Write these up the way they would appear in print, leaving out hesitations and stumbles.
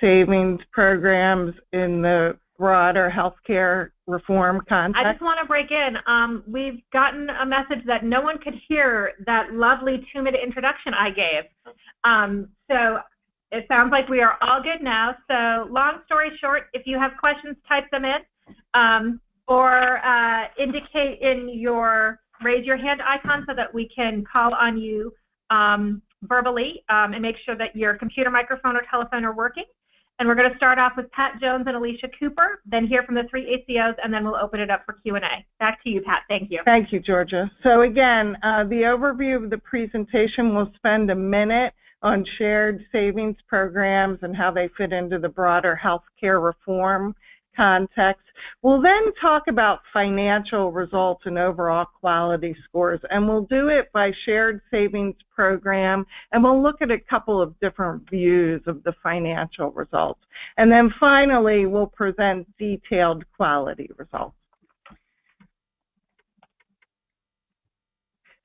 savings programs in the broader healthcare reform context? I just want to break in. We've gotten a message that no one could hear that lovely 2-minute introduction I gave. So it sounds like we are all good now. So long story short, if you have questions, type them in or indicate in your raise your hand icon so that we can call on you verbally and make sure that your computer, microphone, or telephone are working. And we're going to start off with Pat Jones and Alicia Cooper, then hear from the 3 ACOs, and then we'll open it up for Q&A. Back to you, Pat. Thank you. Thank you, Georgia. So again, the overview of the presentation will spend a minute on shared savings programs and how they fit into the broader healthcare reform context. We'll then talk about financial results and overall quality scores, and we'll do it by shared savings program, and we'll look at a couple of different views of the financial results. And then finally, we'll present detailed quality results.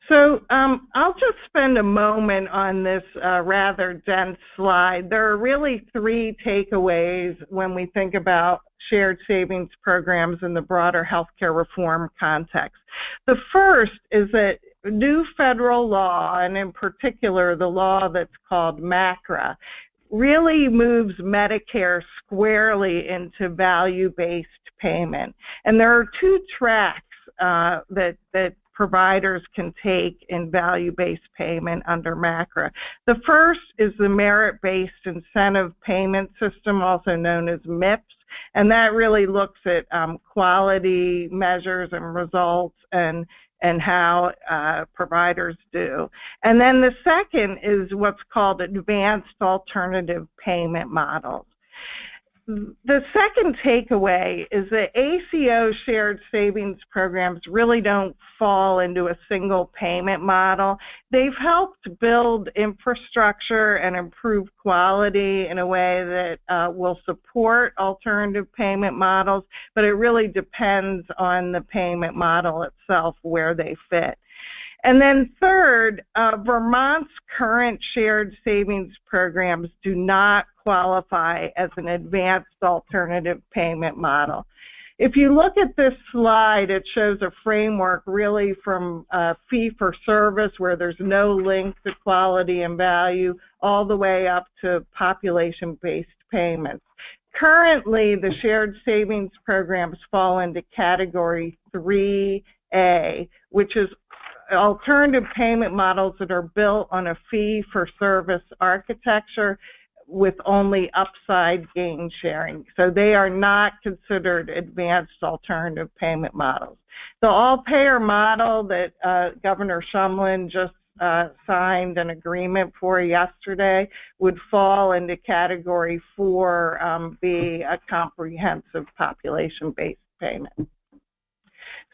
So I'll just spend a moment on this rather dense slide. There are really 3 takeaways when we think about shared savings programs in the broader healthcare reform context. The first is that new federal law, and in particular the law that's called MACRA, really moves Medicare squarely into value-based payment. And there are 2 tracks that providers can take in value-based payment under MACRA. The first is the merit-based incentive payment system, also known as MIPS, and that really looks at quality measures and results and how providers do. And then the second is what's called advanced alternative payment models. The second takeaway is that ACO shared savings programs really don't fall into a single payment model. They've helped build infrastructure and improve quality in a way that will support alternative payment models, but it really depends on the payment model itself where they fit. And then third, Vermont's current shared savings programs do not qualify as an advanced alternative payment model. If you look at this slide, it shows a framework really from fee-for-service, where there's no link to quality and value, all the way up to population-based payments. Currently, the shared savings programs fall into category 3A, which is alternative payment models that are built on a fee-for-service architecture with only upside gain sharing. So they are not considered advanced alternative payment models. The all-payer model that Governor Shumlin just signed an agreement for yesterday would fall into category 4B, a comprehensive population-based payment.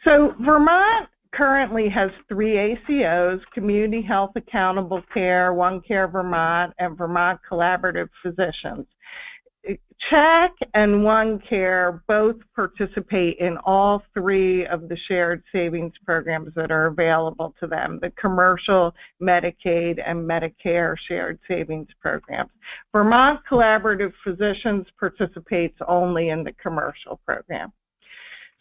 So Vermont currently has 3 ACOs, Community Health Accountable Care, One Care Vermont, and Vermont Collaborative Physicians. CHAC and One Care both participate in all 3 of the shared savings programs that are available to them, the commercial, Medicaid, and Medicare shared savings programs. Vermont Collaborative Physicians participates only in the commercial program.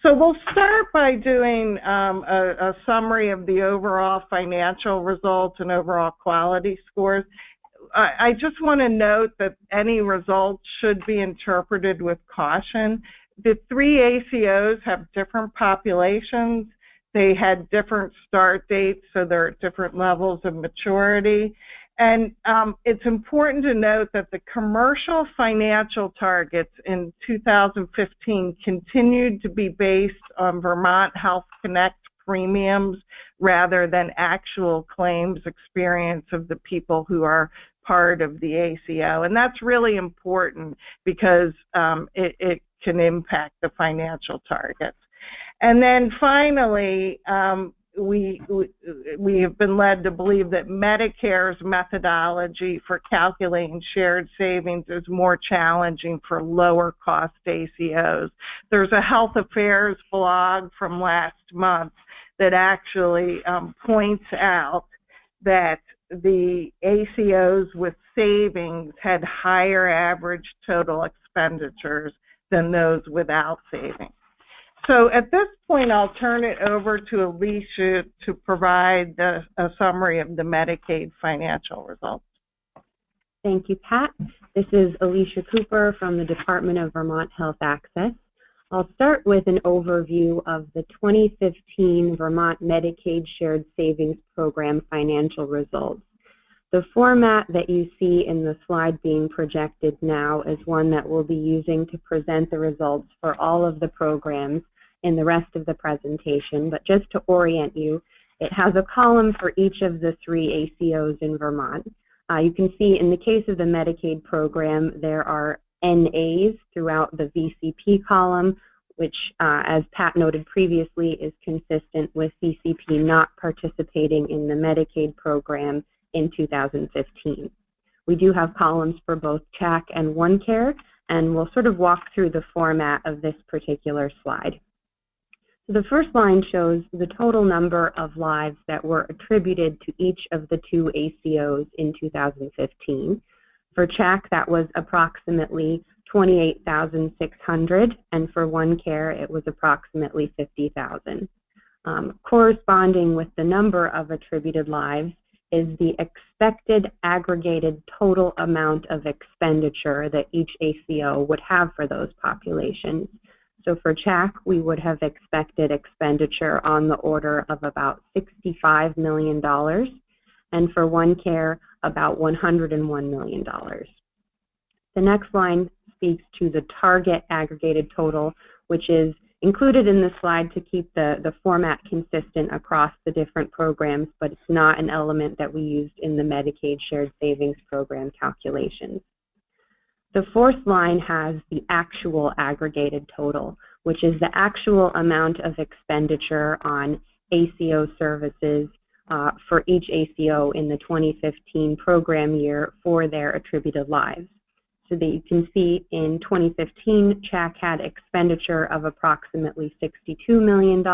So we'll start by doing a summary of the overall financial results and overall quality scores. I just want to note that any results should be interpreted with caution. The 3 ACOs have different populations. They had different start dates, so they're at different levels of maturity. And it's important to note that the commercial financial targets in 2015 continued to be based on Vermont Health Connect premiums rather than actual claims experience of the people who are part of the ACO. And that's really important because it can impact the financial targets. And then finally, we have been led to believe that Medicare's methodology for calculating shared savings is more challenging for lower cost ACOs. There's a Health Affairs blog from last month that actually points out that the ACOs with savings had higher average total expenditures than those without savings. So at this point, I'll turn it over to Alicia to provide a summary of the Medicaid financial results. Thank you, Pat. This is Alicia Cooper from the Department of Vermont Health Access. I'll start with an overview of the 2015 Vermont Medicaid Shared Savings Program financial results. The format that you see in the slide being projected now is one that we'll be using to present the results for all of the programs in the rest of the presentation, but just to orient you, it has a column for each of the 3 ACOs in Vermont. You can see in the case of the Medicaid program, there are NAs throughout the VCP column, which, as Pat noted previously, is consistent with VCP not participating in the Medicaid program in 2015. We do have columns for both CHAC and OneCare, and we'll sort of walk through the format of this particular slide. So the first line shows the total number of lives that were attributed to each of the 2 ACOs in 2015. For CHAC, that was approximately 28,600, and for OneCare, it was approximately 50,000. Corresponding with the number of attributed lives is the expected aggregated total amount of expenditure that each ACO would have for those populations. So for CHAC, we would have expected expenditure on the order of about $65 million, and for OneCare, about $101 million. The next line speaks to the target aggregated total, which is included in the slide to keep the format consistent across the different programs, but it's not an element that we used in the Medicaid Shared Savings Program calculations. The fourth line has the actual aggregated total, which is the actual amount of expenditure on ACO services for each ACO in the 2015 program year for their attributed lives. So that you can see in 2015, CHAC had expenditure of approximately $62 million,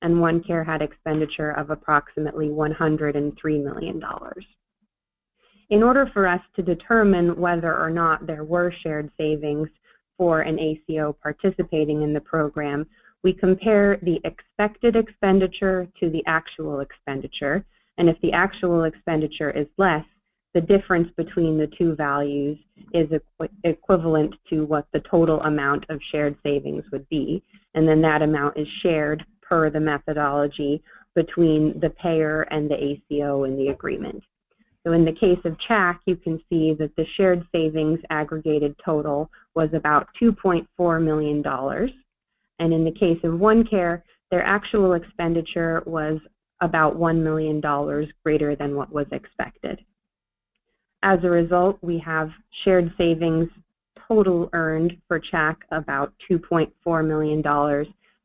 and OneCare had expenditure of approximately $103 million. In order for us to determine whether or not there were shared savings for an ACO participating in the program, we compare the expected expenditure to the actual expenditure, and if the actual expenditure is less, the difference between the 2 values is equivalent to what the total amount of shared savings would be, and then that amount is shared per the methodology between the payer and the ACO in the agreement. So in the case of CHAC, you can see that the shared savings aggregated total was about $2.4 million. And in the case of OneCare, their actual expenditure was about $1 million greater than what was expected. As a result, we have shared savings total earned for CHAC about $2.4 million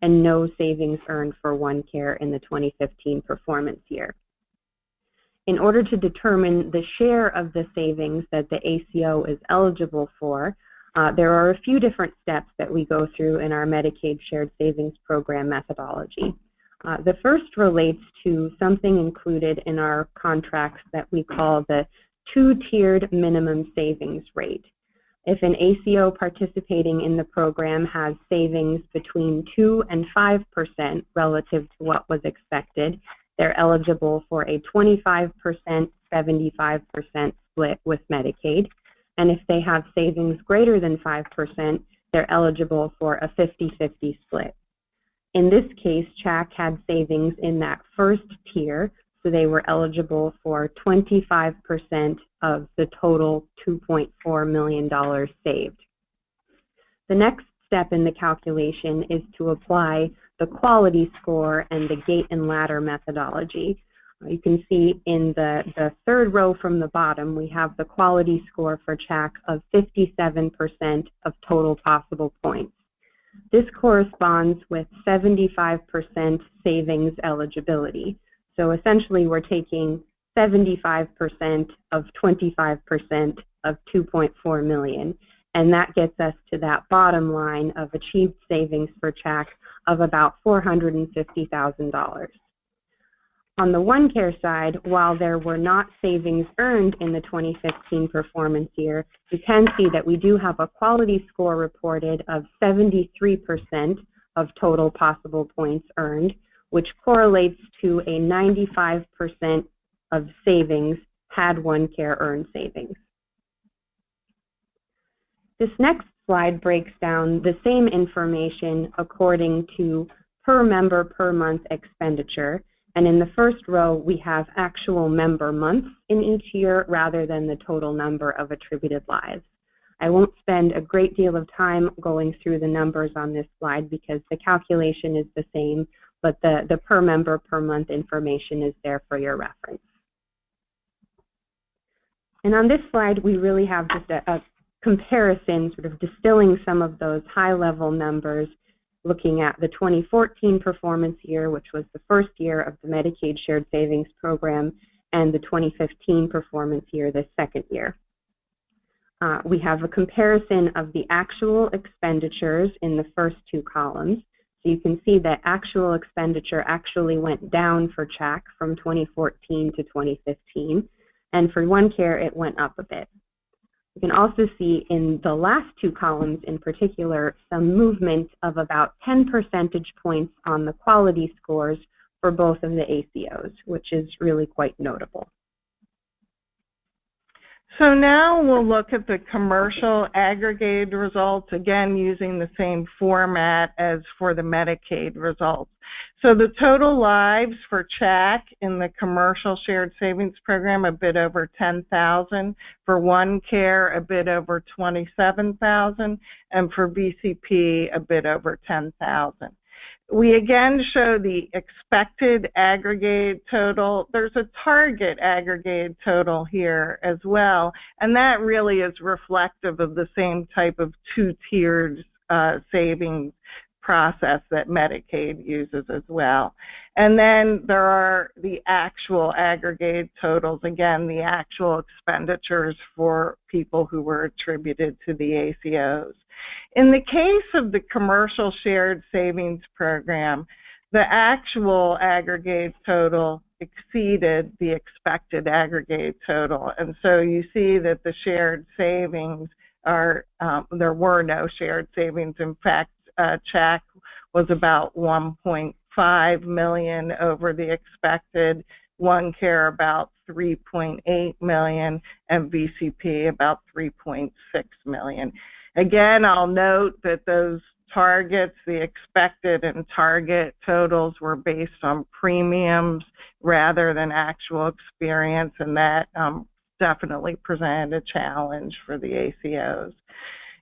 and no savings earned for OneCare in the 2015 performance year. In order to determine the share of the savings that the ACO is eligible for, there are a few different steps that we go through in our Medicaid Shared Savings Program methodology. The first relates to something included in our contracts that we call the 2-tiered minimum savings rate. If an ACO participating in the program has savings between 2 and 5% relative to what was expected, they're eligible for a 25%, 75% split with Medicaid. And if they have savings greater than 5%, they're eligible for a 50-50 split. In this case, CHAC had savings in that first tier, so they were eligible for 25% of the total $2.4 million saved. The next step in the calculation is to apply the quality score and the gate and ladder methodology. You can see in the third row from the bottom, we have the quality score for CHAC of 57% of total possible points. This corresponds with 75% savings eligibility. So essentially, we're taking 75% of 25% of 2.4 million, and that gets us to that bottom line of achieved savings for CHAC of about $450,000. On the OneCare side, while there were not savings earned in the 2015 performance year, you can see that we do have a quality score reported of 73% of total possible points earned, which correlates to a 95% of savings had OneCare earned savings. This next slide breaks down the same information according to per member per month expenditure. And in the first row, we have actual member months in each year rather than the total number of attributed lives. I won't spend a great deal of time going through the numbers on this slide because the calculation is the same, but the per member per month information is there for your reference. And on this slide, we really have just a comparison, sort of distilling some of those high-level numbers, looking at the 2014 performance year, which was the first year of the Medicaid Shared Savings Program, and the 2015 performance year, the second year. We have a comparison of the actual expenditures in the first two columns. So you can see that actual expenditure actually went down for CHAC from 2014 to 2015, and for OneCare, it went up a bit. You can also see in the last two columns in particular some movement of about 10 percentage points on the quality scores for both of the ACOs, which is really quite notable. So now we'll look at the commercial aggregated results, again using the same format as for the Medicaid results. So the total lives for CHAC in the commercial shared savings program, a bit over 10,000, for OneCare, a bit over 27,000, and for VCP, a bit over 10,000. We again show the expected aggregate total. There's a target aggregate total here as well, and that really is reflective of the same type of two-tiered savings process that Medicaid uses as well. And then there are the actual aggregate totals, again, the actual expenditures for people who were attributed to the ACOs. In the case of the commercial shared savings program, the actual aggregate total exceeded the expected aggregate total. And so you see that the shared savings are, there were no shared savings. In fact, CHAC was about 1.5 million over the expected, OneCare about 3.8 million, and VCP about 3.6 million. Again, I'll note that those targets, the expected and target totals, were based on premiums rather than actual experience, and that definitely presented a challenge for the ACOs.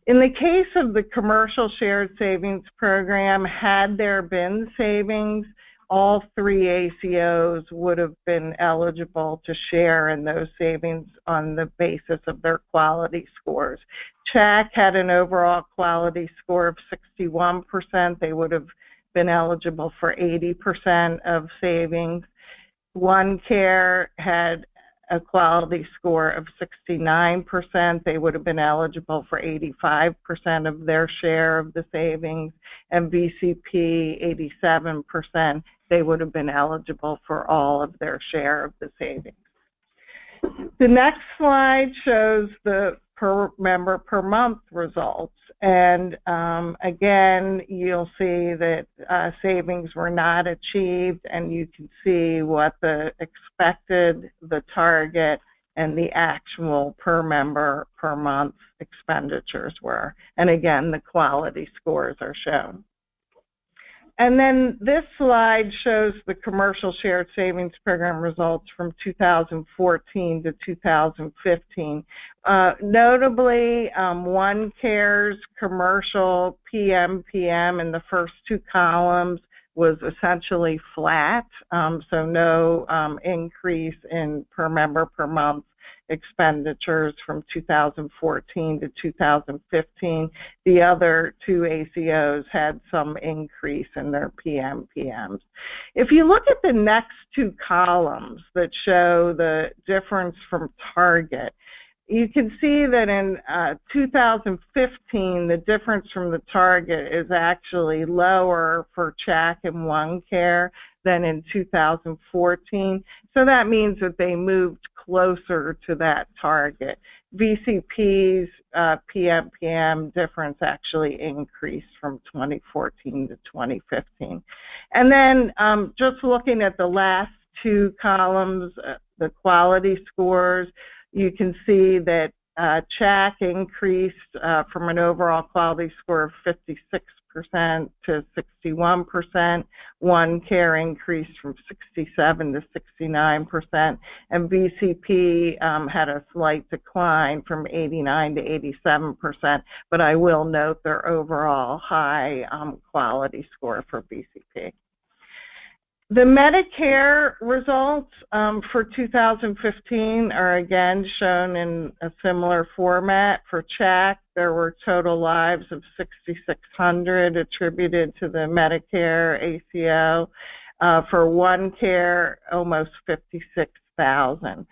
In the case of the commercial shared savings program, had there been savings, all three ACOs would have been eligible to share in those savings on the basis of their quality scores. CHAC had an overall quality score of 61%. They would have been eligible for 80% of savings. OneCare had a quality score of 69%. They would have been eligible for 85% of their share of the savings, and VCP 87%. They would have been eligible for all of their share of the savings. The next slide shows the per member per month results, and again you'll see that savings were not achieved, and you can see what the expected, the target, and the actual per member per month expenditures were, and again the quality scores are shown. And then this slide shows the commercial shared savings program results from 2014 to 2015. Notably, OneCare's commercial PMPM in the first two columns was essentially flat, so no increase in per member per month expenditures from 2014 to 2015. The other two ACOs had some increase in their PMPMs. If you look at the next two columns that show the difference from target, you can see that in 2015, the difference from the target is actually lower for CHAC and OneCare than in 2014. So that means that they moved closer to that target. VCP's PMPM difference actually increased from 2014 to 2015. And then just looking at the last two columns, the quality scores, you can see that CHAC increased from an overall quality score of 56% to 61%. OneCare increased from 67 to 69%, and VCP had a slight decline from 89 to 87%. But I will note their overall high quality score for VCP. The Medicare results for 2015 are again shown in a similar format. For CHAC, there were total lives of 6,600 attributed to the Medicare ACO. For OneCare, almost 56,000.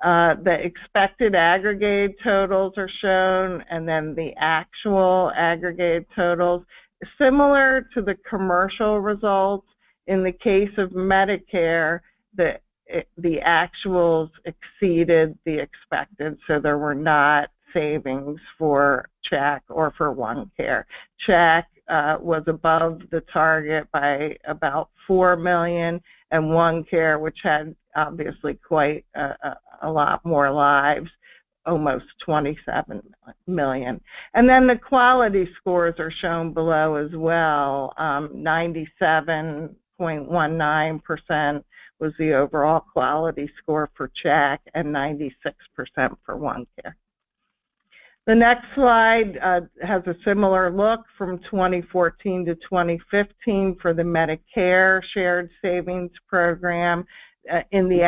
The expected aggregated totals are shown, and then the actual aggregated totals. Similar to the commercial results, in the case of Medicare, the actuals exceeded the expected, so there were not savings for CHAC or for OneCare. CHAC was above the target by about $4 million, and OneCare, which had obviously quite a lot more lives, almost 27 million. And then the quality scores are shown below as well. 97.19% was the overall quality score for CHAC and 96% for OneCare. The next slide has a similar look from 2014 to 2015 for the Medicare Shared Savings Program. In the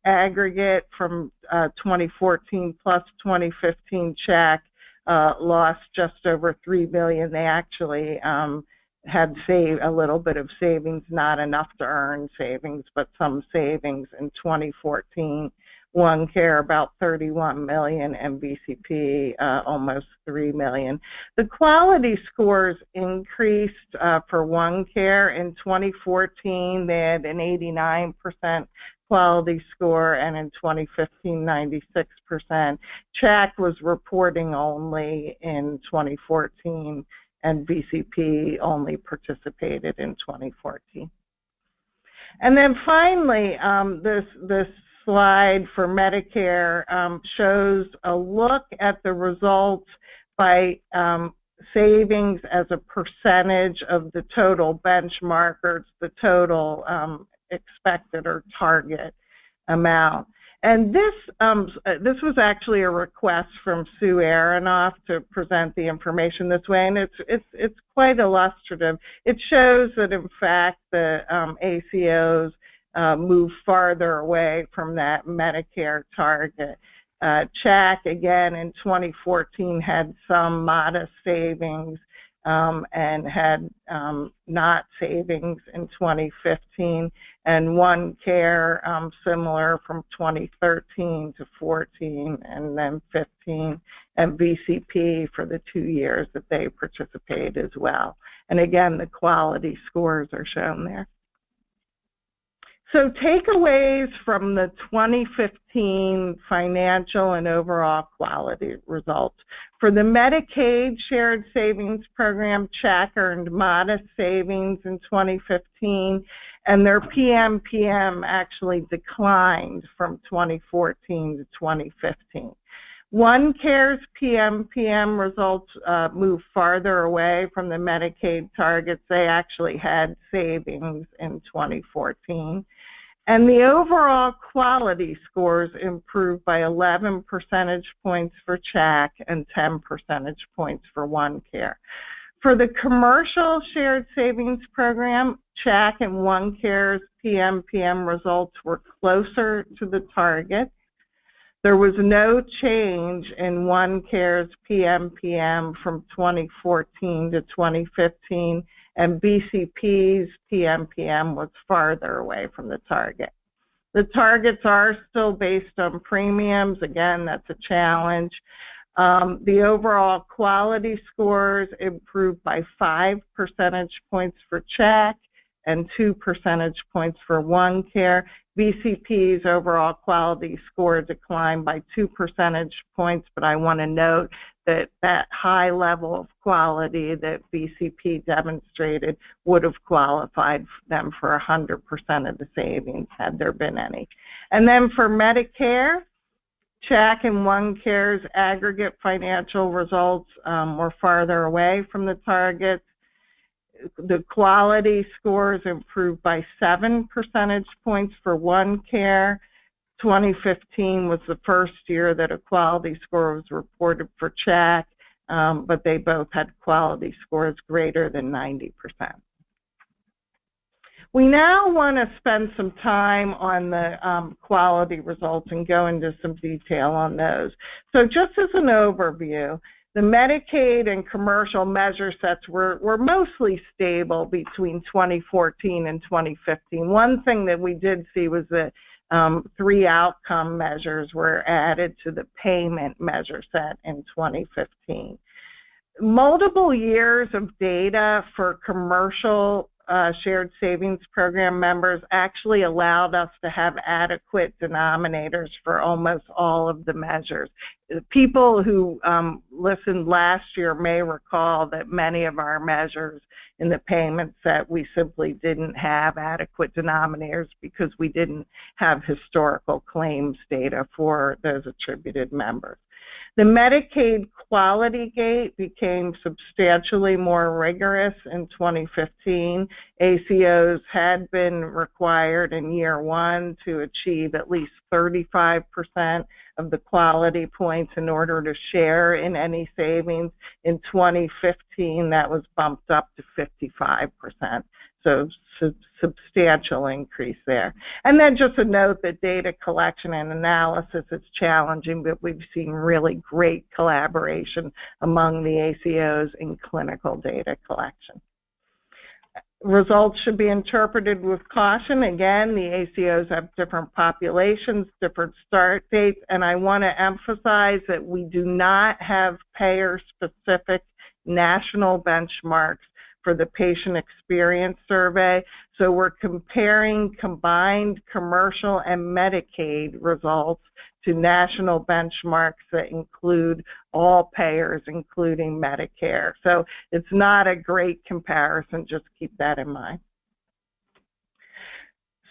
aggregate from 2014 plus 2015, CHAC lost just over $3 billion. They actually had saved a little bit of savings, not enough to earn savings, but some savings in 2014. OneCare about $31 million, and VCP almost $3 million. The quality scores increased for OneCare. In 2014, they had an 89% quality score, and in 2015, 96%. CHAC was reporting only in 2014, and VCP only participated in 2014. And then finally, this slide for Medicare shows a look at the results by savings as a percentage of the total benchmark, or the total expected or target amount. And this was actually a request from Sue Aronoff to present the information this way, and it's quite illustrative. It shows that in fact the ACOs move farther away from that Medicare target. CHAC again in 2014 had some modest savings and had not savings in 2015, and OneCare similar from 2013 to 14 and then 15, and VCP for the 2 years that they participate as well. And again, the quality scores are shown there. So takeaways from the 2015 financial and overall quality results. For the Medicaid Shared Savings Program, CHAC earned modest savings in 2015, and their PMPM actually declined from 2014 to 2015. OneCare's PMPM results moved farther away from the Medicaid targets. They actually had savings in 2014. And the overall quality scores improved by 11 percentage points for CHAC and 10 percentage points for OneCare. For the commercial shared savings program, CHAC and OneCare's PMPM results were closer to the target. There was no change in OneCare's PMPM from 2014 to 2015, and VCP's PMPM was farther away from the target. The targets are still based on premiums. Again, that's a challenge. The overall quality scores improved by 5 percentage points for CHAC and 2 percentage points for OneCare. VCP's overall quality score declined by 2 percentage points, but I want to note that that high level of quality that VCP demonstrated would have qualified them for 100% of the savings had there been any. And then for Medicare, CHAC and OneCare's aggregate financial results were farther away from the targets. The quality scores improved by 7 percentage points for OneCare. 2015 was the first year that a quality score was reported for CHAC, but they both had quality scores greater than 90%. We now want to spend some time on the quality results and go into some detail on those. So just as an overview, the Medicaid and commercial measure sets were mostly stable between 2014 and 2015. One thing that we did see was that 3 outcome measures were added to the payment measure set in 2015. Multiple years of data for commercial shared savings program members actually allowed us to have adequate denominators for almost all of the measures. People who listened last year may recall that many of our measures in the payment set, we simply didn't have adequate denominators because we didn't have historical claims data for those attributed members. The Medicaid quality gate became substantially more rigorous in 2015. ACOs had been required in year 1 to achieve at least 35% of the quality points in order to share in any savings. In 2015, that was bumped up to 55%. So substantial increase there. And then just a note that data collection and analysis is challenging, but we've seen really great collaboration among the ACOs in clinical data collection. Results should be interpreted with caution. Again, the ACOs have different populations, different start dates, and I want to emphasize that we do not have payer-specific national benchmarks for the patient experience survey. So we're comparing combined commercial and Medicaid results to national benchmarks that include all payers, including Medicare. So it's not a great comparison, just keep that in mind.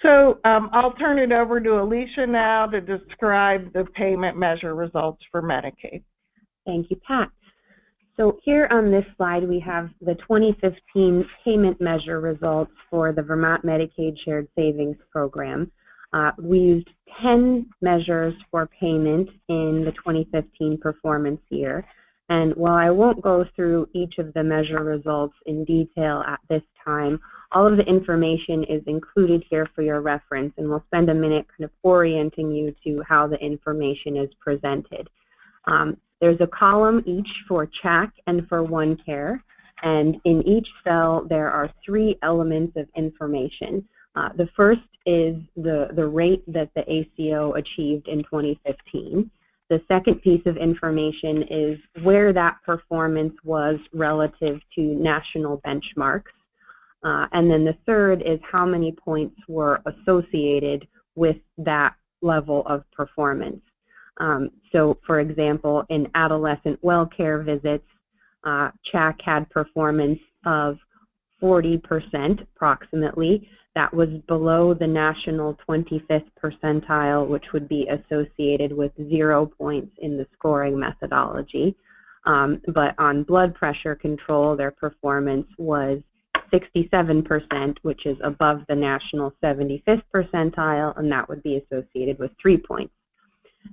So I'll turn it over to Alicia now to describe the payment measure results for Medicaid. Thank you, Pat. So here on this slide, we have the 2015 payment measure results for the Vermont Medicaid Shared Savings Program. We used 10 measures for payment in the 2015 performance year. And while I won't go through each of the measure results in detail at this time, all of the information is included here for your reference, and we'll spend a minute kind of orienting you to how the information is presented. There's a column each for CHAC and for OneCare, and in each cell there are 3 elements of information. The first is the rate that the ACO achieved in 2015. The second piece of information is where that performance was relative to national benchmarks. And then the third is how many points were associated with that level of performance. So, for example, in adolescent well-care visits, CHAC had performance of 40% approximately. That was below the national 25th percentile, which would be associated with 0 points in the scoring methodology. But on blood pressure control, their performance was 67%, which is above the national 75th percentile, and that would be associated with 3 points.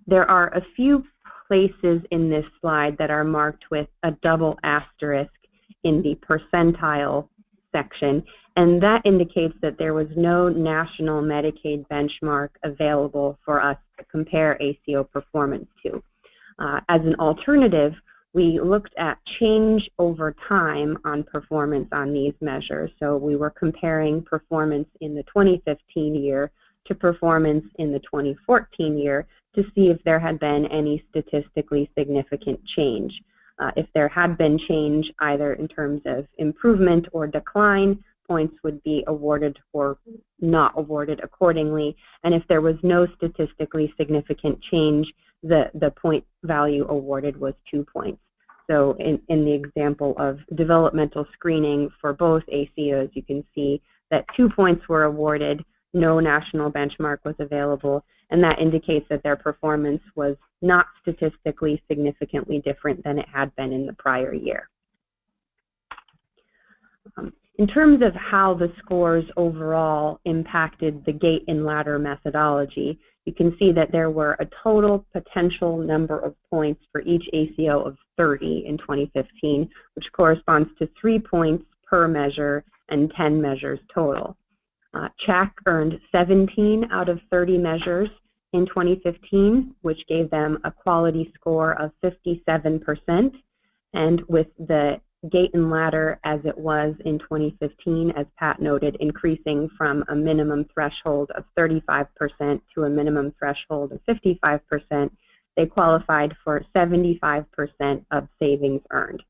There are a few places in this slide that are marked with a double asterisk in the percentile section, and that indicates that there was no national Medicaid benchmark available for us to compare ACO performance to. As an alternative, we looked at change over time on performance on these measures. So we were comparing performance in the 2015 year to performance in the 2014 year to see if there had been any statistically significant change. If there had been change either in terms of improvement or decline, points would be awarded or not awarded accordingly. And if there was no statistically significant change, the point value awarded was 2 points. So in the example of developmental screening for both ACOs, you can see that 2 points were awarded, no national benchmark was available, and that indicates that their performance was not statistically significantly different than it had been in the prior year. In terms of how the scores overall impacted the gate and ladder methodology, you can see that there were a total potential number of points for each ACO of 30 in 2015, which corresponds to 3 points per measure and 10 measures total. CHAC earned 17 out of 30 measures in 2015, which gave them a quality score of 57%, and with the gate and ladder as it was in 2015, as Pat noted, increasing from a minimum threshold of 35% to a minimum threshold of 55%, they qualified for 75% of savings earned.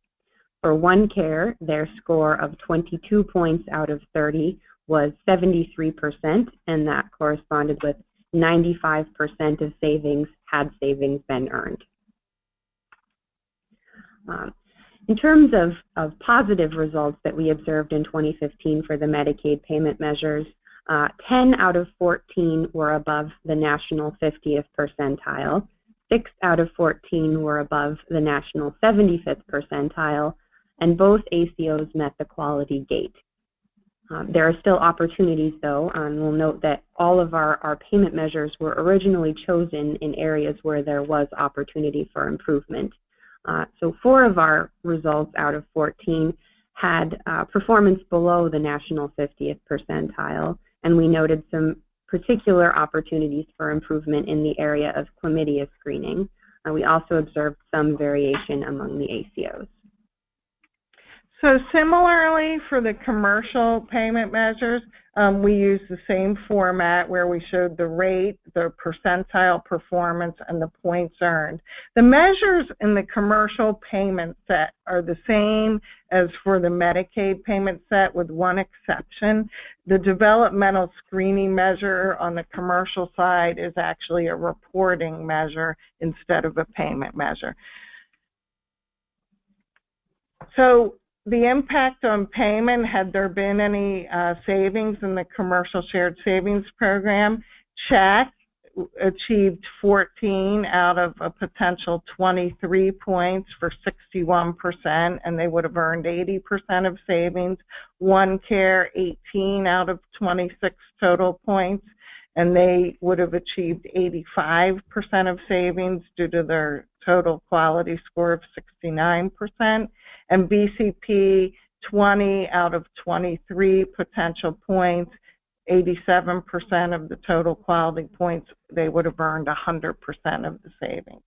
For OneCare, their score of 22 points out of 30 was 73%, and that corresponded with 95% of savings had savings been earned. In terms of positive results that we observed in 2015 for the Medicaid payment measures, 10 out of 14 were above the national 50th percentile, 6 out of 14 were above the national 75th percentile, and both ACOs met the quality gate. There are still opportunities, though, and we'll note that all of our payment measures were originally chosen in areas where there was opportunity for improvement. So 4 of our results out of 14 had performance below the national 50th percentile, and we noted some particular opportunities for improvement in the area of chlamydia screening. We also observed some variation among the ACOs. So similarly for the commercial payment measures, we used the same format where we showed the rate, the percentile performance, and the points earned. The measures in the commercial payment set are the same as for the Medicaid payment set, with one exception. The developmental screening measure on the commercial side is actually a reporting measure instead of a payment measure. So the impact on payment, had there been any savings in the commercial shared savings program? CHAC achieved 14 out of a potential 23 points for 61%, and they would have earned 80% of savings. OneCare, 18 out of 26 total points, and they would have achieved 85% of savings due to their total quality score of 69%. And BCP, 20 out of 23 potential points, 87% of the total quality points, they would have earned 100% of the savings.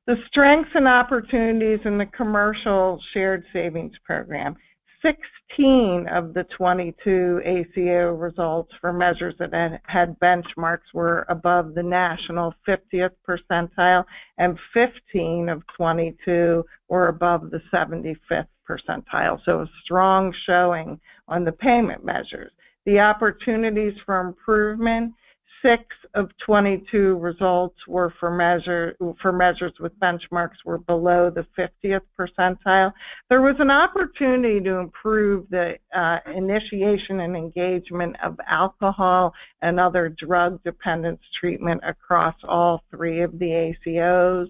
The strengths and opportunities in the commercial shared savings program. 16 of the 22 ACO results for measures that had benchmarks were above the national 50th percentile, and 15 of 22 were above the 75th percentile. So a strong showing on the payment measures. The opportunities for improvement, 6 of 22 results were for measures with benchmarks were below the 50th percentile. There was an opportunity to improve the initiation and engagement of alcohol and other drug dependence treatment across all 3 of the ACOs.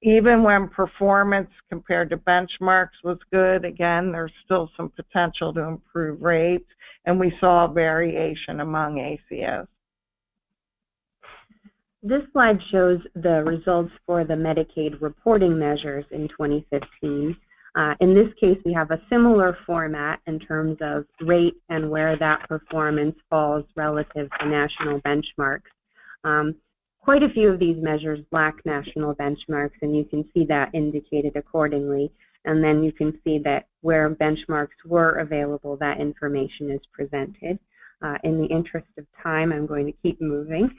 Even when performance compared to benchmarks was good, again, there's still some potential to improve rates, and we saw variation among ACOs. This slide shows the results for the Medicaid reporting measures in 2015. In this case, we have a similar format in terms of rate and where that performance falls relative to national benchmarks. Quite a few of these measures lack national benchmarks, and you can see that indicated accordingly. And then you can see that where benchmarks were available, that information is presented. In the interest of time, I'm going to keep moving.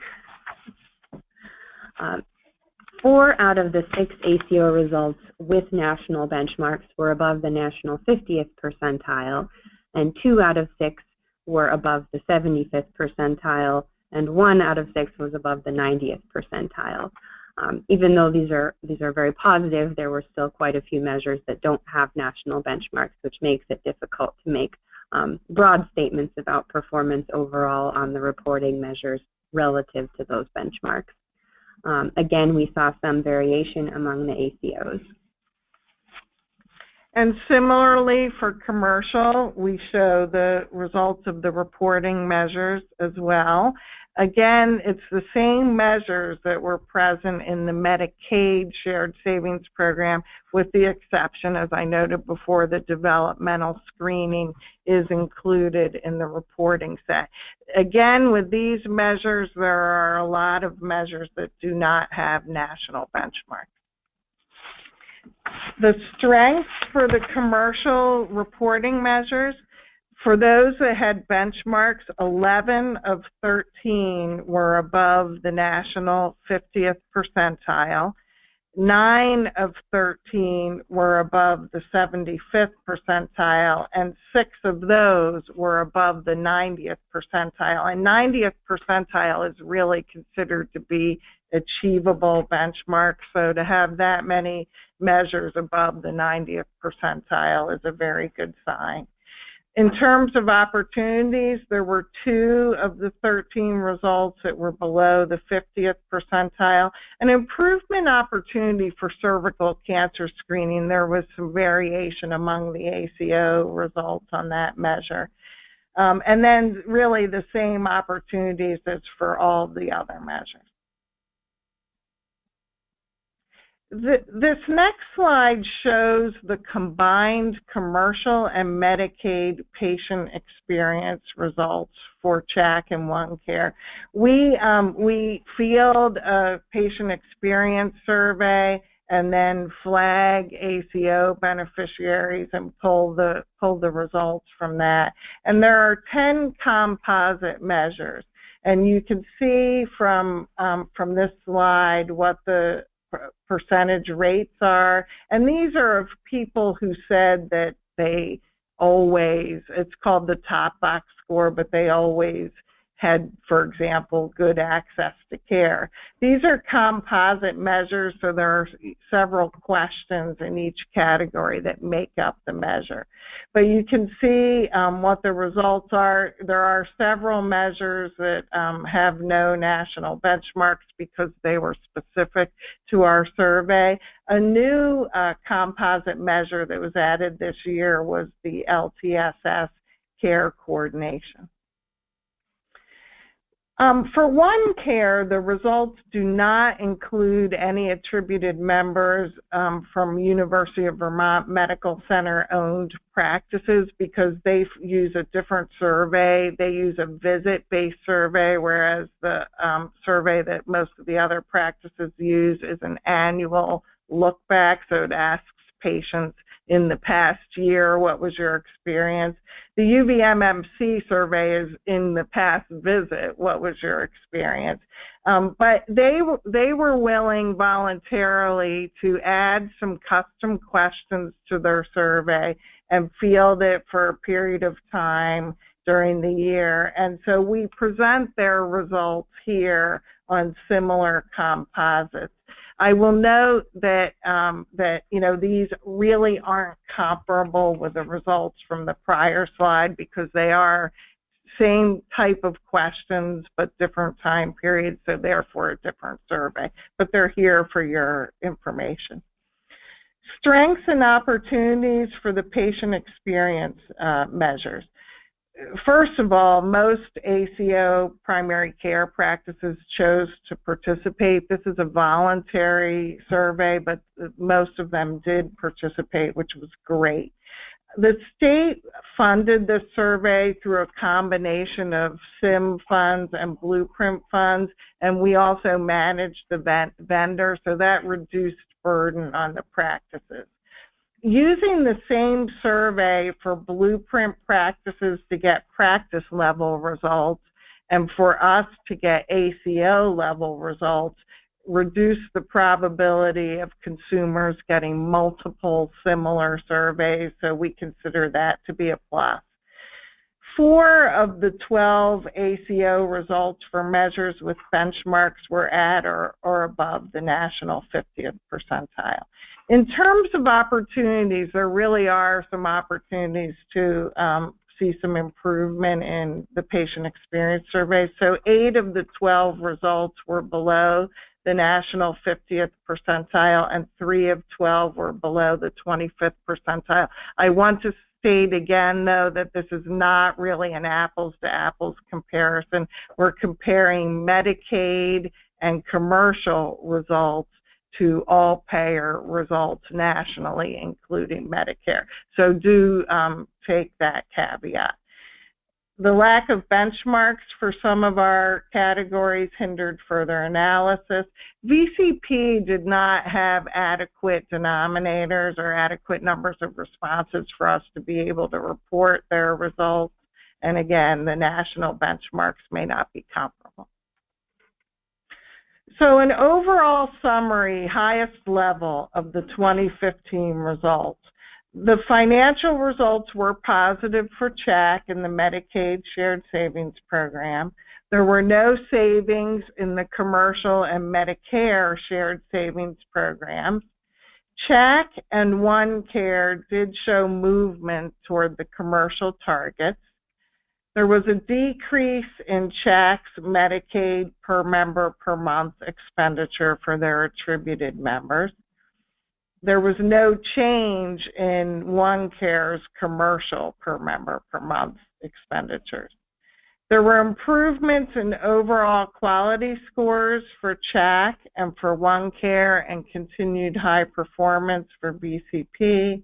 4 out of the 6 ACO results with national benchmarks were above the national 50th percentile, and 2 out of 6 were above the 75th percentile, and 1 out of 6 was above the 90th percentile. Even though these are very positive, there were still quite a few measures that don't have national benchmarks, which makes it difficult to make broad statements about performance overall on the reporting measures relative to those benchmarks. Again, we saw some variation among the ACOs. And similarly for commercial, we show the results of the reporting measures as well. Again, it's the same measures that were present in the Medicaid shared savings program, with the exception, as I noted before, the developmental screening is included in the reporting set. Again, with these measures, there are a lot of measures that do not have national benchmarks. The strengths for the commercial reporting measures, for those that had benchmarks, 11 of 13 were above the national 50th percentile. 9 of 13 were above the 75th percentile, and 6 of those were above the 90th percentile. And 90th percentile is really considered to be achievable benchmark, so to have that many measures above the 90th percentile is a very good sign. In terms of opportunities, there were 2 of the 13 results that were below the 50th percentile. An improvement opportunity for cervical cancer screening, there was some variation among the ACO results on that measure. And then really the same opportunities as for all the other measures. This next slide shows the combined commercial and Medicaid patient experience results for CHAC and OneCare. We field a patient experience survey and then flag ACO beneficiaries and pull the results from that. And there are 10 composite measures, and you can see from this slide what the percentage rates are, and these are of people who said that they always, it's called the top box score, but they always had, for example, good access to care. These are composite measures, so there are several questions in each category that make up the measure. But you can see what the results are. There are several measures that have no national benchmarks because they were specific to our survey. A new composite measure that was added this year was the LTSS care coordination. For OneCare, the results do not include any attributed members from University of Vermont Medical Center-owned practices because they use a different survey. They use a visit-based survey, whereas the survey that most of the other practices use is an annual look-back, so it asks patients in the past year, what was your experience? The UVMMC survey is in the past visit, what was your experience? But they were willing voluntarily to add some custom questions to their survey and field it for a period of time during the year. And so we present their results here on similar composites. I will note that these really aren't comparable with the results from the prior slide because they are same type of questions but different time periods, so therefore a different survey. But they're here for your information. Strengths and opportunities for the patient experience measures. First of all, most ACO primary care practices chose to participate. This is a voluntary survey, but most of them did participate, which was great. The state funded this survey through a combination of SIM funds and Blueprint funds, and we also managed the vendor, so that reduced burden on the practices. using the same survey for blueprint practices to get practice level results and for us to get ACO level results reduce the probability of consumers getting multiple similar surveys, so we consider that to be a plus. 4 of the 12 ACO results for measures with benchmarks were at or above the national 50th percentile. In terms of opportunities, there really are some opportunities to see some improvement in the patient experience survey. So 8 of the 12 results were below the national 50th percentile, and 3 of 12 were below the 25th percentile. I want to state again, though, that this is not really an apples-to-apples comparison. We're comparing Medicaid and commercial results to all payer results nationally, including Medicare. So do take that caveat. The lack of benchmarks for some of our categories hindered further analysis. VCP did not have adequate denominators or adequate numbers of responses for us to be able to report their results. And again, the national benchmarks may not be comparable. So an overall summary, highest level of the 2015 results. The financial results were positive for CHAC in the Medicaid Shared Savings Program. There were no savings in the commercial and Medicare Shared Savings Programs. CHAC and OneCare did show movement toward the commercial targets. There was a decrease in CHAC's Medicaid per member per month expenditure for their attributed members. There was no change in OneCare's commercial per member per month expenditures. There were improvements in overall quality scores for CHAC and for OneCare, and continued high performance for BCP.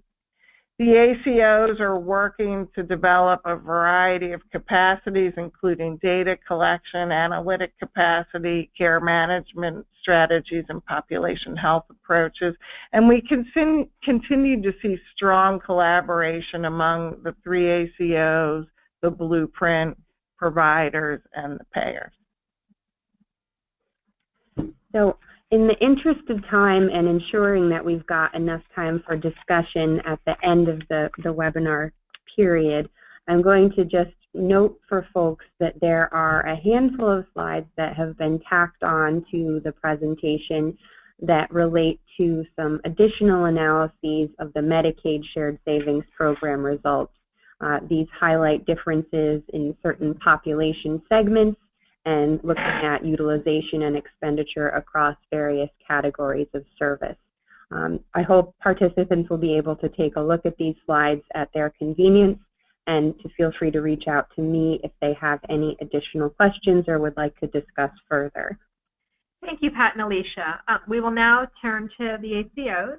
The ACOs are working to develop a variety of capacities, including data collection, analytic capacity, care management strategies, and population health approaches. And we continue to see strong collaboration among the 3 ACOs, the blueprint providers, and the payers. So, in the interest of time and ensuring that we've got enough time for discussion at the end of the webinar period, I'm going to just note for folks that there are a handful of slides that have been tacked on to the presentation that relate to some additional analyses of the Medicaid Shared Savings Program results. These highlight differences in certain population segments and looking at utilization and expenditure across various categories of service. I hope participants will be able to take a look at these slides at their convenience, and to feel free to reach out to me if they have any additional questions or would like to discuss further. Thank you, Pat and Alicia. We will now turn to the ACOs,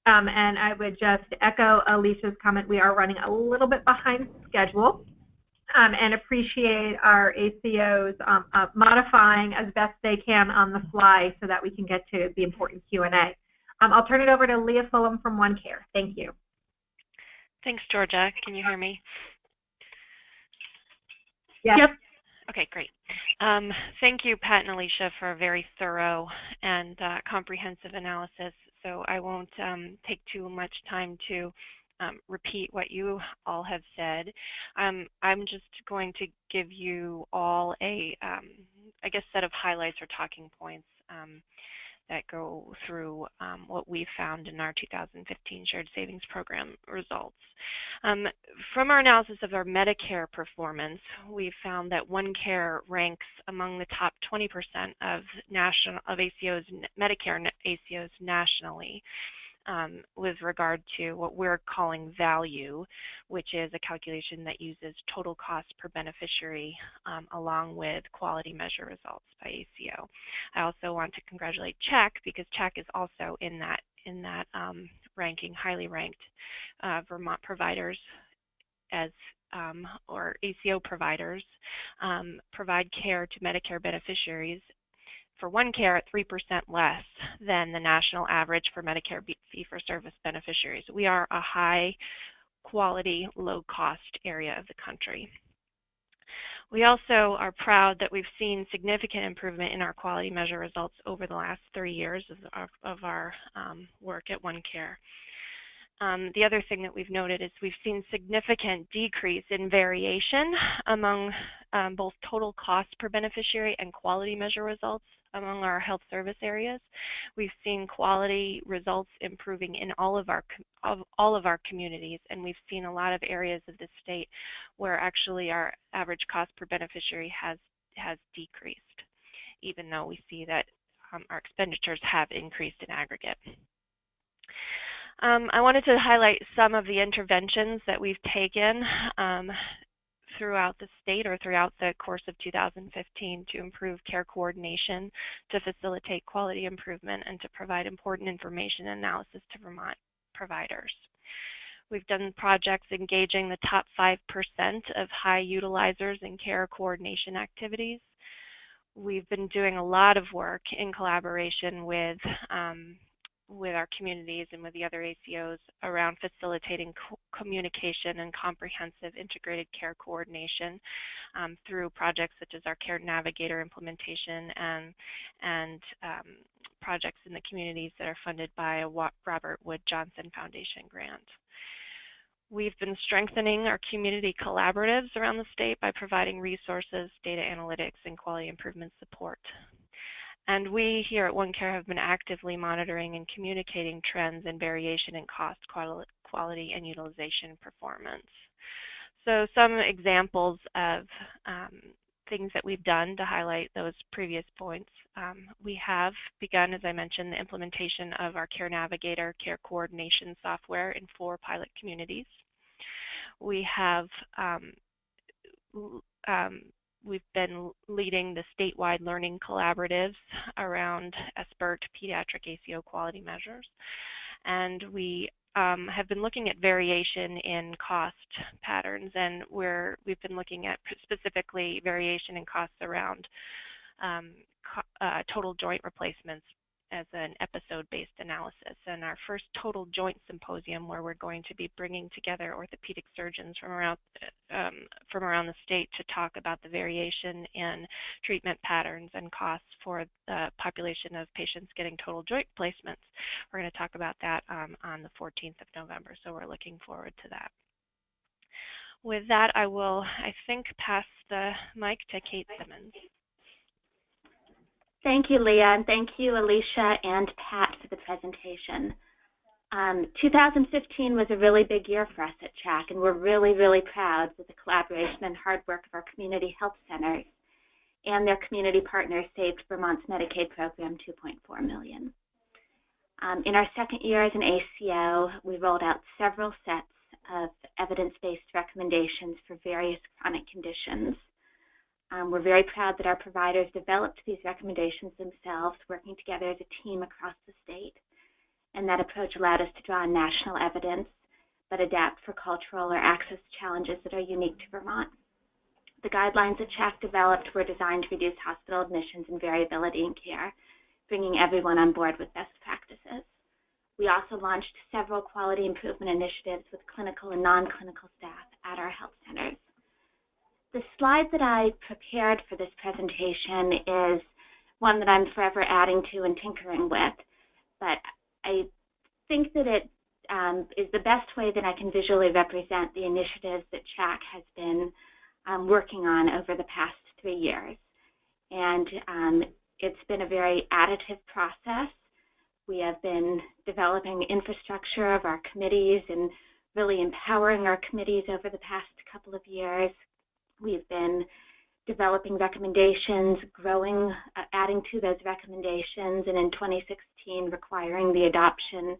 and I would just echo Alicia's comment. We are running a little bit behind schedule. And appreciate our ACOs modifying as best they can on the fly so that we can get to the important Q&A. I'll turn it over to Leah Fulham from OneCare. Thank you. Thanks, Georgia. Can you hear me? Yes. Yep. Okay, great. Thank you, Pat and Alicia, for a very thorough and comprehensive analysis. So I won't take too much time to repeat what you all have said. I'm just going to give you all a, I guess, set of highlights or talking points that go through what we found in our 2015 Shared Savings Program results. From our analysis of our Medicare performance, we found that OneCare ranks among the top 20% of ACOs, Medicare ACOs nationally. With regard to what we're calling value, which is a calculation that uses total cost per beneficiary along with quality measure results by ACO. I also want to congratulate CHAC because CHAC is also in that ranking, highly ranked. Vermont providers as or ACO providers provide care to Medicare beneficiaries for OneCare at 3% less than the national average for Medicare fee-for-service beneficiaries. We are a high-quality, low-cost area of the country. We also are proud that we've seen significant improvement in our quality measure results over the last 3 years of our work at OneCare. The other thing that we've noted is we've seen significant decrease in variation among both total cost per beneficiary and quality measure results among our health service areas. We've seen quality results improving in all of our communities, and we've seen a lot of areas of the state where actually our average cost per beneficiary has decreased, even though we see that our expenditures have increased in aggregate. I wanted to highlight some of the interventions that we've taken throughout the state or throughout the course of 2015 to improve care coordination, to facilitate quality improvement, and to provide important information and analysis to Vermont providers. We've done projects engaging the top 5% of high utilizers in care coordination activities. We've been doing a lot of work in collaboration with our communities and with the other ACOs around facilitating communication and comprehensive integrated care coordination through projects such as our Care Navigator implementation and projects in the communities that are funded by a Robert Wood Johnson Foundation grant. We've been strengthening our community collaboratives around the state by providing resources, data analytics, and quality improvement support. And we here at OneCare have been actively monitoring and communicating trends and variation in cost, quality, and utilization performance. So some examples of things that we've done to highlight those previous points. We have begun, as I mentioned, the implementation of our Care Navigator care coordination software in 4 pilot communities. We have we've been leading the statewide learning collaboratives around SBIRT pediatric ACO quality measures. And we have been looking at variation in cost patterns, and we've been looking at specifically variation in costs around total joint replacements as an episode-based analysis. And our first total joint symposium, where we're going to be bringing together orthopedic surgeons from around the state to talk about the variation in treatment patterns and costs for the population of patients getting total joint replacements. We're going to talk about that on the 14th of November, so we're looking forward to that. With that, I will, I think, pass the mic to Kate Simmons. Thank you, Leah, and thank you, Alicia and Pat, for the presentation. 2015 was a really big year for us at CHAC, and we're really, really proud of the collaboration and hard work of our community health centers and their community partners saved Vermont's Medicaid program $2.4 million. In our second year as an ACO, we rolled out several sets of evidence-based recommendations for various chronic conditions. We're very proud that our providers developed these recommendations themselves, working together as a team across the state. And that approach allowed us to draw on national evidence, but adapt for cultural or access challenges that are unique to Vermont. The guidelines that CHAC developed were designed to reduce hospital admissions and variability in care, bringing everyone on board with best practices. We also launched several quality improvement initiatives with clinical and non-clinical staff at our health centers. The slide that I prepared for this presentation is one that I'm forever adding to and tinkering with, but I think that it is the best way that I can visually represent the initiatives that CHAC has been working on over the past 3 years. And it's been a very additive process. We have been developing infrastructure of our committees and really empowering our committees over the past couple of years. We've been developing recommendations, growing, adding to those recommendations, and in 2016 requiring the adoption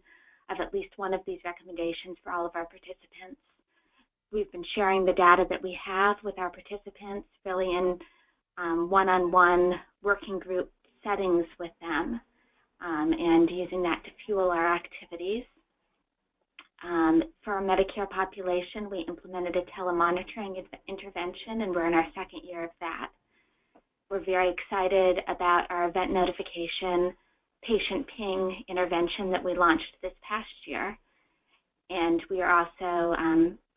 of at least one of these recommendations for all of our participants. We've been sharing the data that we have with our participants, really in one-on-one working group settings with them, and using that to fuel our activities. For our Medicare population, we implemented a telemonitoring intervention, and we're in our second year of that. we're very excited about our event notification patient ping intervention that we launched this past year. And we are also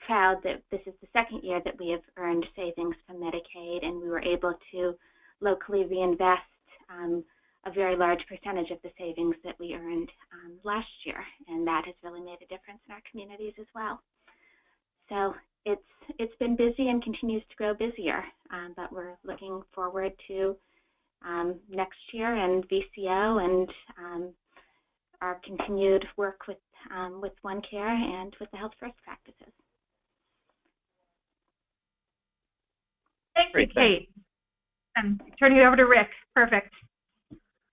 proud that this is the second year that we have earned savings from Medicaid, and we were able to locally reinvest a very large percentage of the savings that we earned last year, and that has really made a difference in our communities as well. So it's been busy and continues to grow busier, but we're looking forward to next year and VCO and our continued work with OneCare and with the Health First practices. Thank you, Kate. I'm turning it over to Rick. Perfect.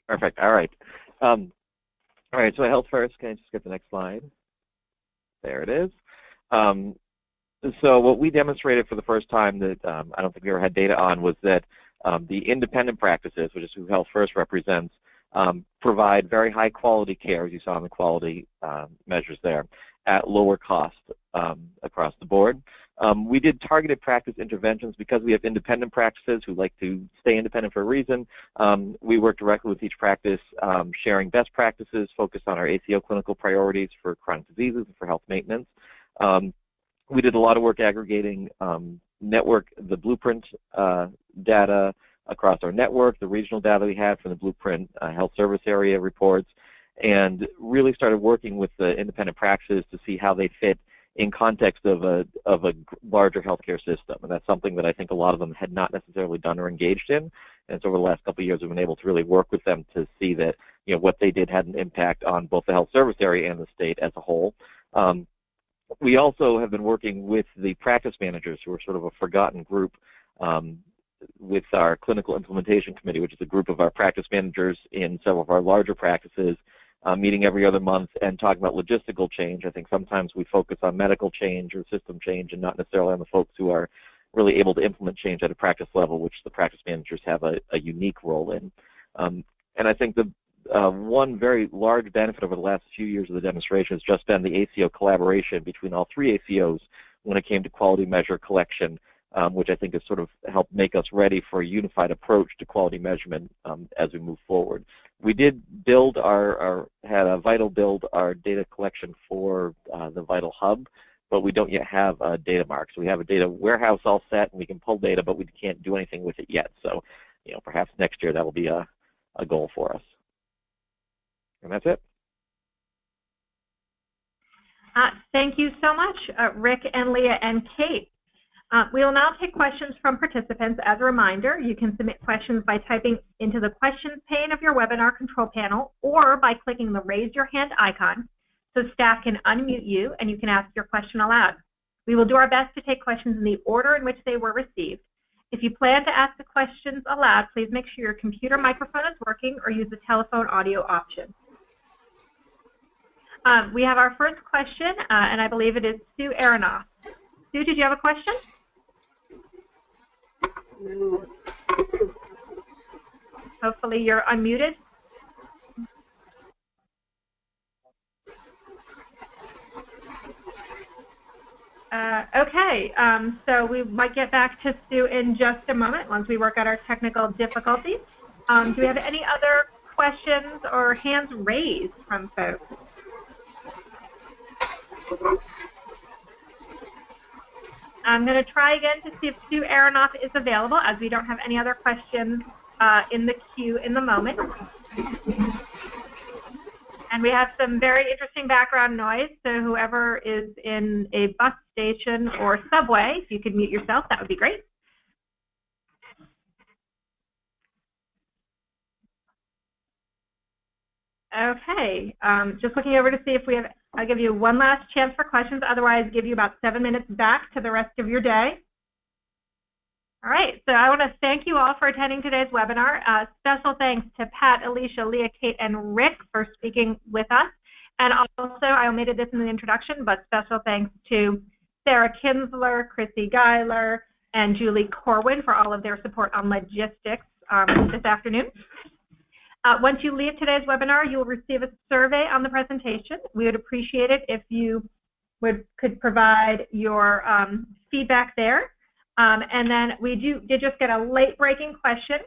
Perfect. All right. All right. So Health First. Can I just get the next slide? There it is. So what we demonstrated for the first time that I don't think we ever had data on was that the independent practices, which is who Health First represents, provide very high quality care, as you saw in the quality measures there, at lower cost across the board. We did targeted practice interventions because we have independent practices who like to stay independent for a reason. We work directly with each practice, sharing best practices focused on our ACO clinical priorities for chronic diseases and for health maintenance. We did a lot of work aggregating the blueprint data across our network, the regional data we had from the blueprint health service area reports, and really started working with the independent practices to see how they fit in context of a larger healthcare system. And that's something that I think a lot of them had not necessarily done or engaged in. And so over the last couple of years, we've been able to really work with them to see that what they did had an impact on both the health service area and the state as a whole. We also have been working with the practice managers, who are sort of a forgotten group, with our clinical implementation committee, which is a group of our practice managers in several of our larger practices, meeting every other month and talking about logistical change. I think sometimes we focus on medical change or system change and not necessarily on the folks who are really able to implement change at a practice level, which the practice managers have a unique role in. And I think the one very large benefit over the last few years of the demonstration has just been the ACO collaboration between all three ACOs when it came to quality measure collection, which I think has sort of helped make us ready for a unified approach to quality measurement as we move forward. We did build had a Vital build our data collection for the Vital Hub, but we don't yet have a data mark. So we have a data warehouse all set, and we can pull data, but we can't do anything with it yet. So, perhaps next year that will be a goal for us. And that's it. Thank you so much, Rick and Leah and Kate. We will now take questions from participants. As a reminder, you can submit questions by typing into the questions pane of your webinar control panel or by clicking the raise your hand icon so staff can unmute you and you can ask your question aloud. We will do our best to take questions in the order in which they were received. If you plan to ask the questions aloud, please make sure your computer microphone is working or use the telephone audio option. We have our first question, and I believe it is Sue Aronoff. Sue, did you have a question? Hopefully you're unmuted. Okay, so we might get back to Sue in just a moment once we work out our technical difficulties. Do we have any other questions or hands raised from folks? I'm going to try again to see if Sue Aronoff is available, as we don't have any other questions in the queue in the moment. And we have some very interesting background noise, so whoever is in a bus station or subway, if you could mute yourself, that would be great. Okay, just looking over to see if we have, I'll give you one last chance for questions, otherwise give you about 7 minutes back to the rest of your day. All right, so I want to thank you all for attending today's webinar. Special thanks to Pat, Alicia, Leah, Kate, and Rick for speaking with us. And also, I omitted this in the introduction, but special thanks to Sarah Kinsler, Chrissy Geiler, and Julie Corwin for all of their support on logistics this afternoon. Once you leave today's webinar, you will receive a survey on the presentation. We would appreciate it if you could provide your feedback there. And then we did just get a late-breaking question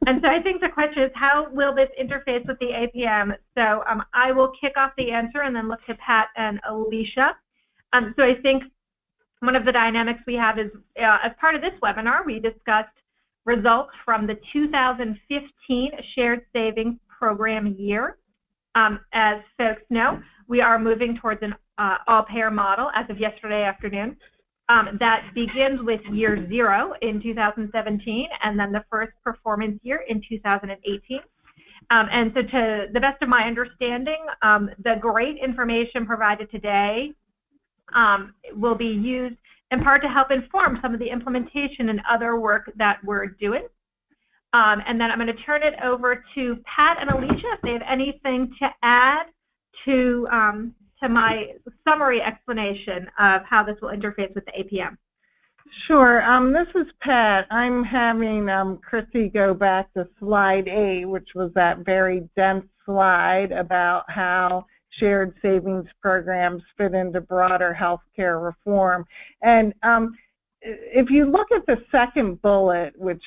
And so I think the question is, how will this interface with the APM? So I will kick off the answer and then look to Pat and Alicia. So I think one of the dynamics we have is, as part of this webinar, we discussed results from the 2015 Shared Savings Program year. As folks know, we are moving towards an all-payer model as of yesterday afternoon. That begins with year 0 in 2017, and then the first performance year in 2018. And so to the best of my understanding, the great information provided today will be used in part to help inform some of the implementation and other work that we're doing. And then I'm going to turn it over to Pat and Alicia if they have anything to add to my summary explanation of how this will interface with the APM. Sure. This is Pat. I'm having Chrissy go back to slide 8, which was that very dense slide about how shared savings programs fit into broader healthcare reform. And if you look at the second bullet, which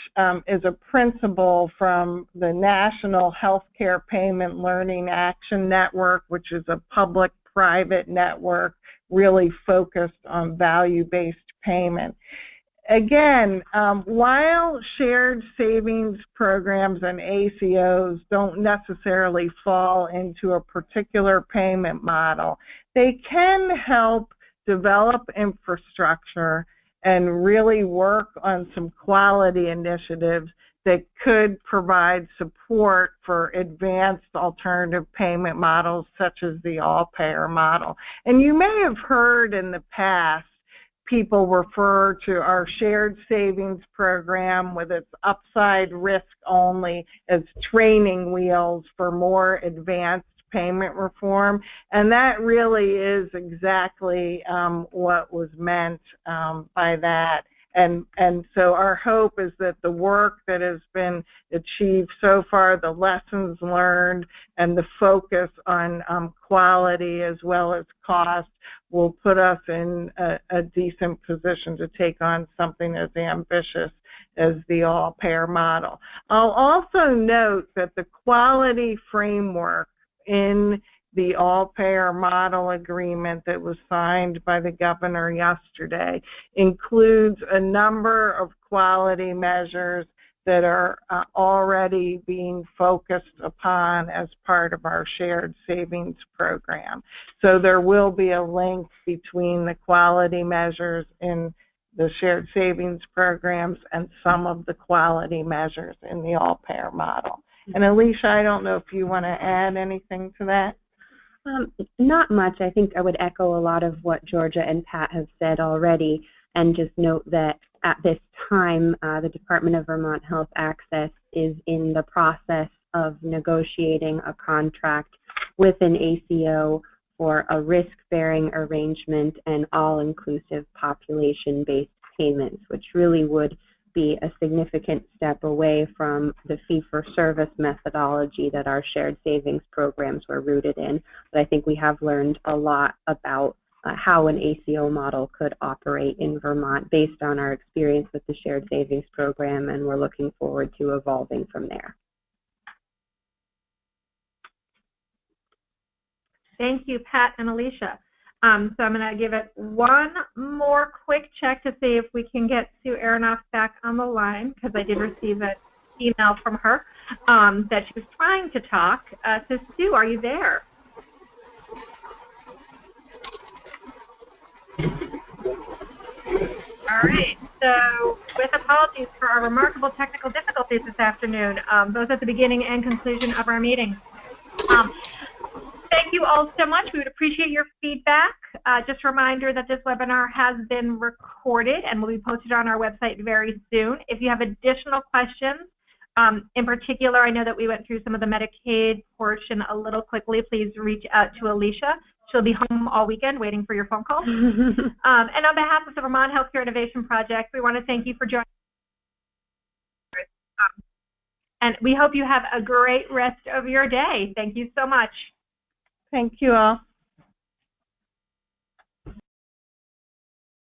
is a principle from the National Healthcare Payment Learning Action Network, which is a public-private network really focused on value-based payment. Again, while shared savings programs and ACOs don't necessarily fall into a particular payment model, they can help develop infrastructure and really work on some quality initiatives that could provide support for advanced alternative payment models such as the all-payer model. And you may have heard in the past people refer to our shared savings program with its upside risk only as training wheels for more advanced payment reform, and that really is exactly what was meant by that. And so our hope is that the work that has been achieved so far, the lessons learned, and the focus on quality as well as cost will put us in a decent position to take on something as ambitious as the all-payer model. I'll also note that the quality framework in the all-payer model agreement that was signed by the governor yesterday includes a number of quality measures that are already being focused upon as part of our shared savings program. So there will be a link between the quality measures in the shared savings programs and some of the quality measures in the all-payer model. And Alicia, I don't know if you want to add anything to that. Not much. I think I would echo a lot of what Georgia and Pat have said already, and just note that at this time, the Department of Vermont Health Access is in the process of negotiating a contract with an ACO for a risk-bearing arrangement and all-inclusive population-based payments, which really would be a significant step away from the fee-for-service methodology that our shared savings programs were rooted in. But I think we have learned a lot about how an ACO model could operate in Vermont based on our experience with the shared savings program, and we're looking forward to evolving from there. Thank you, Pat and Alicia. So I'm going to give it one more quick check to see if we can get Sue Aronoff back on the line, because I did receive an email from her that she was trying to talk. So Sue, are you there? All right. So with apologies for our remarkable technical difficulties this afternoon, both at the beginning and conclusion of our meeting. Thank you all so much. We would appreciate your feedback. Just a reminder that this webinar has been recorded and will be posted on our website very soon. If you have additional questions, in particular, I know that we went through some of the Medicaid portion a little quickly. Please reach out to Alicia. She'll be home all weekend waiting for your phone call. And on behalf of the Vermont Healthcare Innovation Project, we want to thank you for joining us. And we hope you have a great rest of your day. Thank you so much. Thank you all.